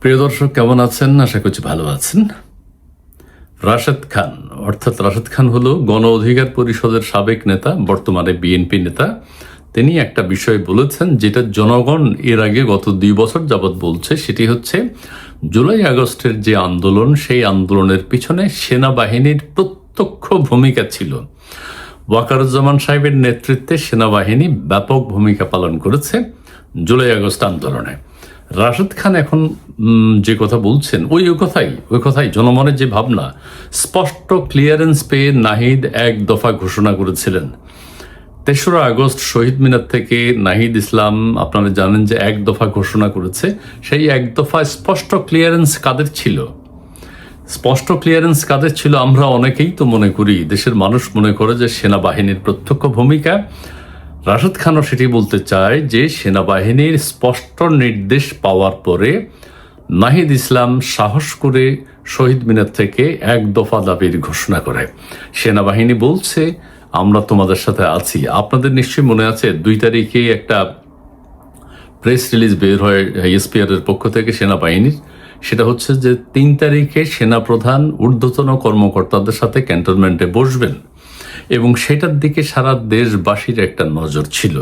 প্রিয় দর্শক, কেমন আছেন? আশা করছি ভালো আছেন। রাশেদ খান অর্থাৎ রাশেদ খান হলো গণ অধিকার পরিষদের সাবেক নেতা, বর্তমানে বিএনপি নেতা। তিনি একটা বিষয় বলেছেন যেটা জনগণ এর আগে গত 2 বছর যাবৎ বলছে, সেটি হচ্ছে জুলাই আগস্টের যে আন্দোলন, সেই আন্দোলনের পিছনে সেনাবাহিনীর প্রত্যক্ষ ভূমিকা ছিল। ওয়াকারুজ্জামান সাহেবের নেতৃত্বে সেনাবাহিনী ব্যাপক ভূমিকা পালন করেছে জুলাই আগস্ট আন্দোলনে। রাশেদ খান এখন যে কথা বলছেন ওই কথাই জনমনের যে ভাবনা, স্পষ্ট ক্লিয়ারেন্স পেয়ে নাহিদ এক দফা ঘোষণা করেছিলেন। 3রা আগস্ট শহীদ মিনার থেকে নাহিদ ইসলাম, আপনারা জানেন যে এক দফা ঘোষণা করেছে। সেই এক দফা স্পষ্ট ক্লিয়ারেন্স কাদের ছিল? স্পষ্ট ক্লিয়ারেন্স কাদের ছিল? আমরা অনেকেই তো মনে করি, দেশের মানুষ মনে করে যে সেনাবাহিনীর প্রত্যক্ষ ভূমিকা। রাশেদ খানও সেটি বলতে চায় যে সেনাবাহিনীর স্পষ্ট নির্দেশ পাওয়ার পরে নাহিদ ইসলাম সাহস করে শহীদ মিনার থেকে এক দফা দাবির ঘোষণা করে। সেনাবাহিনী বলছে, আমরা তোমাদের সাথে আছি। আপনাদের নিশ্চয়ই মনে আছে 2 তারিখে একটা প্রেস রিলিজ বের হয় এসপিআর এর পক্ষ থেকে সেনাবাহিনীর। সেটা হচ্ছে যে 3 তারিখে সেনাপ্রধান ঊর্ধ্বতন কর্মকর্তাদের সাথে ক্যান্টনমেন্টে বসবেন এবং সেটার দিকে সারা দেশবাসীর একটা নজর ছিল।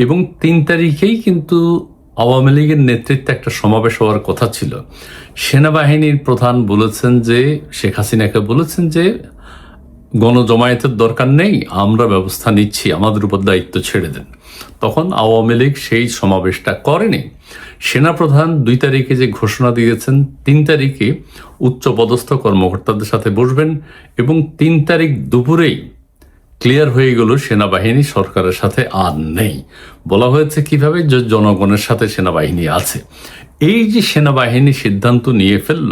এবং 3 তারিখেই কিন্তু আওয়ামী লীগের নেতৃত্বে একটা সমাবেশ হওয়ার কথা ছিল। সেনাবাহিনীর প্রধান বলেছেন যে, শেখ হাসিনাকে বলেছেন যে গণজমায়েতের দরকার নেই, আমরা ব্যবস্থা নিচ্ছি, আমাদের উপর দায়িত্ব ছেড়ে দেন। তখন আওয়ামী লীগ সেই সমাবেশটা করেনি। সেনাপ্রধান 2 তারিখে যে ঘোষণা দিয়েছেন 3 তারিখে উচ্চপদস্থ কর্মকর্তাদের সাথে বসবেন এবং 3 তারিখ দুপুরেই ক্লিয়ার হয়ে গেল সেনাবাহিনী সরকারের সাথে আর নেই। বলা হয়েছে কিভাবে, যে জনগণের সাথে সেনাবাহিনী আছে। এই যে সেনাবাহিনী সিদ্ধান্ত নিয়ে ফেলল,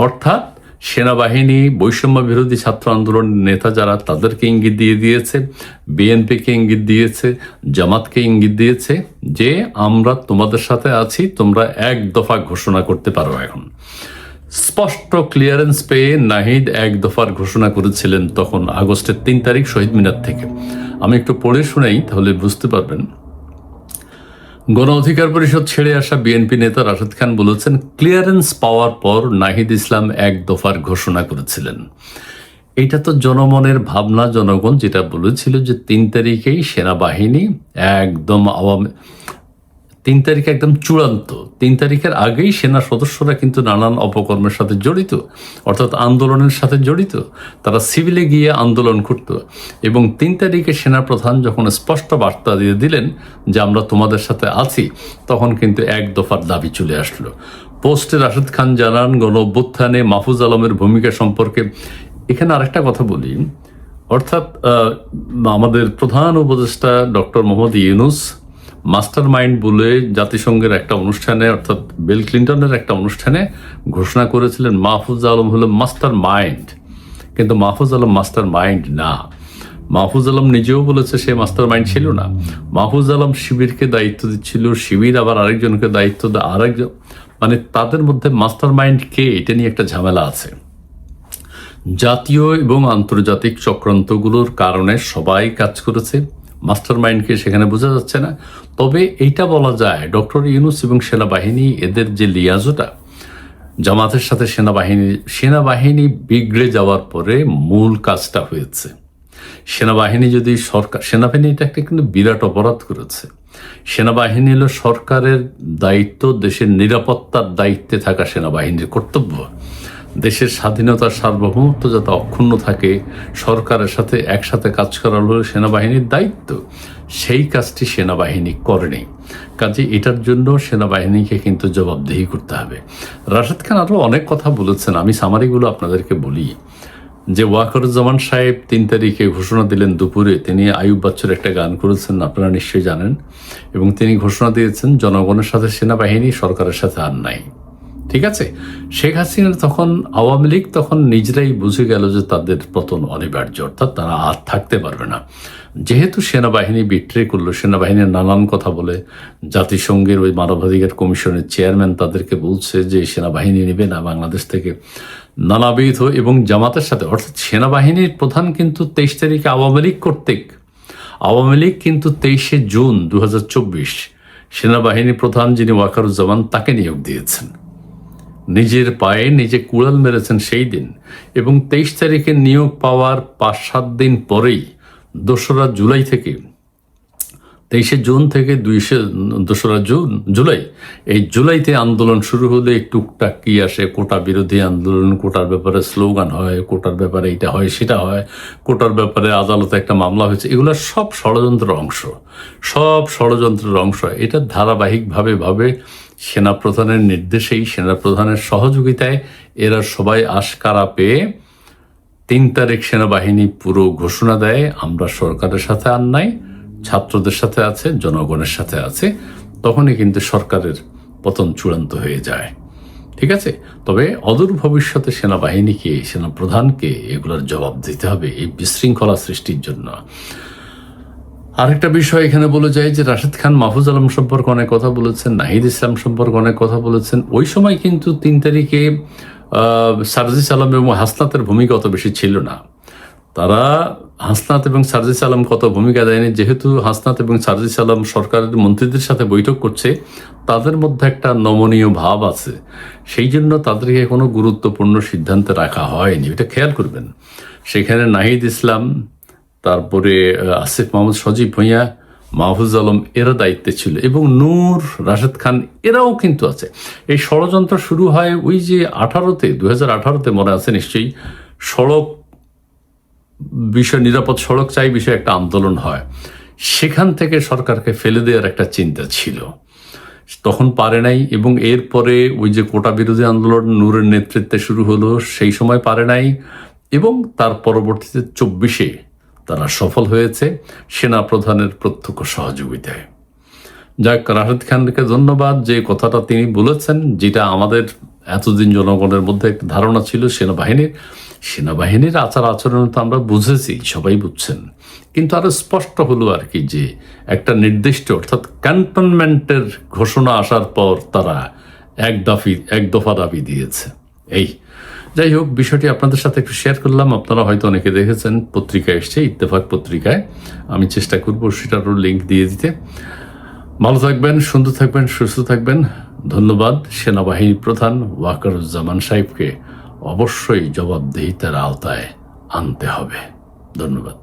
অর্থাৎ সেনাবাহিনী বৈষম্য বিরোধী ছাত্র আন্দোলনের নেতা যারা, তাদেরকে ইঙ্গিত দিয়ে দিয়েছে, বিএনপিকে ইঙ্গিত দিয়েছে, জামাতকে ইঙ্গিত দিয়েছে যে আমরা তোমাদের সাথে আছি, তোমরা এক দফা ঘোষণা করতে পারো। এখন স্পষ্ট ক্লিয়ারেন্স পেয়ে নাহিদ এক দফার ঘোষণা করেছিলেন তখন আগস্টের 3 তারিখ শহীদ মিনার থেকে। আমি একটু পড়ে শোনাই, তাহলে বুঝতে পারবেন। গণ অধিকার পরিষদ ছেড়ে আসা বিএনপি নেতা রাশেদ খান বলেছেন, ক্লিয়ারেন্স পাওয়ার পর নাহিদ ইসলাম এক দফার ঘোষণা করেছিলেন। এটা তো জনমনের ভাবনা। জনগণ যেটা বলেছিল যে 3 তারিখেই সেনাবাহিনী একদম 3 তারিখে একদম চূড়ান্ত। 3 তারিখের আগেই সেনা সদস্যরা কিন্তু নানান অপকর্মের সাথে জড়িত, অর্থাৎ আন্দোলনের সাথে জড়িত। তারা সিভিলে গিয়ে আন্দোলন করত এবং 3 তারিখে সেনাপ্রধান যখন স্পষ্ট বার্তা দিয়ে দিলেন যে আমরা তোমাদের সাথে আছি, তখন কিন্তু এক দফার দাবি চলে আসলো। পোস্টে রাশেদ খান জানান, গণ অভ্যুত্থানে মাহফুজ আলমের ভূমিকা সম্পর্কে। এখানে আরেকটা কথা বলি, অর্থাৎ আমাদের প্রধান উপদেষ্টা doctor Mohammad Yunus master mind বলে জাতিসংঘের একটা অনুষ্ঠানে, অর্থাৎ বিল ক্লিন্টনের একটা অনুষ্ঠানে ঘোষণা করেছিলেন মাহফুজ আলম হলো মাস্টার মাইন্ড। কিন্তু মাহফুজ আলম মাস্টার মাইন্ড না। মাহফুজ আলম নিজেও বলেছে সে মাস্টার মাইন্ড ছিল না। মাহফুজ আলম শিবিরকে দায়িত্ব দিচ্ছিল, শিবির আবার আরেকজনকে দায়িত্ব দেয় আরেকজন, মানে তাদের মধ্যে মাস্টার মাইন্ড কে, এটা নিয়ে একটা ঝামেলা আছে। জাতীয় এবং আন্তর্জাতিক চক্রান্তগুলোর কারণে সবাই কাজ করেছে, মাস্টার মাইন্ডকে সেখানে বোঝা যাচ্ছে না। তবে এইটা বলা যায়, ডক্টর ইউনূস এবং সেনাবাহিনী, এদের যে লিয়াজোটা জামাতের সাথে সেনাবাহিনী বিগড়ে যাওয়ার পরে মূল কাজটা হয়েছে। সেনাবাহিনী যদি সেনাবাহিনী এটা একটা কিন্তু বিরাট অপরাধ করেছে। সেনাবাহিনী হলো সরকারের দায়িত্ব, দেশের নিরাপত্তার দায়িত্বে থাকা সেনাবাহিনীর কর্তব্য। দেশের স্বাধীনতা সার্বভৌমত্ব যাতে অক্ষুণ্ণ থাকে, সরকারের সাথে একসাথে কাজ করা হলো সেনাবাহিনীর দায়িত্ব। সেই কাজটি সেনাবাহিনী করেনি। কাজে এটার জন্য সেনাবাহিনীকে কিন্তু জবাবদিহি করতে হবে। রাশেদ খান আরও অনেক কথা বলেছেন, আমি সামারিগুলো আপনাদেরকে বলি। যে ওয়াকারুজ্জামান সাহেব 3 তারিখে ঘোষণা দিলেন দুপুরে, তিনি আইয়ুব বাচ্চুর একটা গান করেছেন, আপনারা নিশ্চয়ই জানেন। এবং তিনি ঘোষণা দিয়েছেন জনগণের সাথে সেনাবাহিনী, সরকারের সাথে আর নাই। ঠিক আছে, শেখ হাসিনা তখন, আওয়ামী লীগ তখন নিজেরাই বুঝে গেল যে তাদের পতন অনিবার্য, অর্থাৎ তারা আর থাকতে পারবে না। যেহেতু সেনাবাহিনী বিট্রে করলো, সেনাবাহিনীর নানান কথা বলে, জাতিসংঘের ওই মানবাধিকার কমিশনের চেয়ারম্যান তাদেরকে বলছে যে সেনাবাহিনী নেবে না বাংলাদেশ থেকে, নানাবিধ, এবং জামাতের সাথে, অর্থাৎ সেনাবাহিনীর প্রধান কিন্তু 23 তারিখে আওয়ামী লীগ কিন্তু 23শে জুন 2024 সেনাবাহিনী প্রধান যিনি ওয়াকারুজ্জামান, তাকে নিয়োগ দিয়েছেন। নিজের পায়ে নিজে কুড়াল মেরেছেন সেই দিন, এবং 23 তারিখে নিয়োগ পাওয়ার 5-7 দিন পরেই 2রা জুলাই থেকে 23শে জুন থেকে 2রা জুলাই, এই জুলাইতে আন্দোলন শুরু হলে টুকটাক কি আসে, কোটা বিরোধী আন্দোলন, কোটার ব্যাপারে স্লোগান হয়, কোটার ব্যাপারে এটা হয় সেটা হয়, কোটার ব্যাপারে আদালতে একটা মামলা হয়েছে, এগুলো সব ষড়যন্ত্রের অংশ, সব ষড়যন্ত্রের অংশ। এটা ধারাবাহিকভাবে সেনাপ্রধানের নির্দেশেই, সেনাপ্রধানের সহযোগিতায় এরা সবাই আশকারা পেয়ে 3 তারিখ সেনাবাহিনী পুরো ঘোষণা দেয়, আমরা সরকারের সাথে আর নাই, ছাত্রদের সাথে আছে, জনগণের সাথে আছে। তখনই কিন্তু সরকারের পতন চূড়ান্ত হয়ে যায়। ঠিক আছে, তবে অদূর ভবিষ্যতে সেনাবাহিনীকে, সেনাপ্রধানকে এগুলোর জবাব দিতে হবে এই বিশৃঙ্খলা সৃষ্টির জন্য। আরেকটা বিষয় এখানে বলে যায় যে রাশেদ খান মাহফুজ আলম সম্পর্কে অনেক কথা বলেছেন, নাহিদ ইসলাম সম্পর্কে অনেক কথা বলেছেন। ওই সময় কিন্তু 3 তারিখে সার্জিস আলম এবং হাসনাতের ভূমিকা অত বেশি ছিল না। তারা হাসনাত এবং সার্জিস আলম কত ভূমিকা দেয়নি, যেহেতু হাসনাত এবং সার্জিস আলম সরকারের মন্ত্রীদের সাথে বৈঠক করছে, তাদের মধ্যে একটা নমনীয় ভাব আছে, সেই জন্য তাদেরকে কোনো গুরুত্বপূর্ণ সিদ্ধান্তে রাখা হয়নি। এটা খেয়াল করবেন। সেখানে নাহিদ ইসলাম, তারপরে আসিফ মাহমুদ, সজীব ভুঁইয়া, মাহফুজ আলম এরা দায়িত্বে ছিল, এবং নূর, রাশেদ খান এরাও কিন্তু আছে। এই ষড়যন্ত্র শুরু হয় ওই যে 2018-তে মনে আছে নিশ্চয়ই, সড়ক বিষয়, নিরাপদ সড়ক চাই বিষয়ে একটা আন্দোলন হয়, সেখান থেকে সরকারকে ফেলে দেওয়ার একটা চিন্তা ছিল, তখন পারে নাই। এবং এরপরে ওই যে কোটা বিরোধী আন্দোলন নূরের নেতৃত্বে শুরু হলো, সেই সময় পারে নাই, এবং তার পরবর্তীতে 24-এ তারা সফল হয়েছে সেনা প্রধানের প্রত্যক্ষ সহযোগিতায়। যাক, রাশেদ খানকে ধন্যবাদ, যে কথাটা তিনি বলেছেন, যেটা আমাদের এতদিন জনগণের মধ্যে একটা ধারণা ছিল সেনাবাহিনীর আচার আচরণ তো আমরা বুঝেছি, সবাই বুঝছেন, কিন্তু আরো স্পষ্ট হলো আর কি, যে একটা নির্দিষ্ট, অর্থাৎ ক্যান্টনমেন্টের ঘোষণা আসার পর তারা এক দফা দাবি দিয়েছে। এই যাই হোক, বিষয়টি আপনাদের সাথে একটু শেয়ার করলাম। আপনারা হয়তো অনেকে দেখেছেন, পত্রিকায় এসছে, ইত্তেফাক পত্রিকায়। আমি চেষ্টা করবো সেটারও লিঙ্ক দিয়ে দিতে। ভালো থাকবেন, সুন্দর থাকবেন, সুস্থ থাকবেন। ধন্যবাদ। সেনাবাহিনী প্রধান ওয়াকারুজ্জামান সাহেবকে অবশ্যই জবাবদিহিতার আওতায় আনতে হবে। ধন্যবাদ।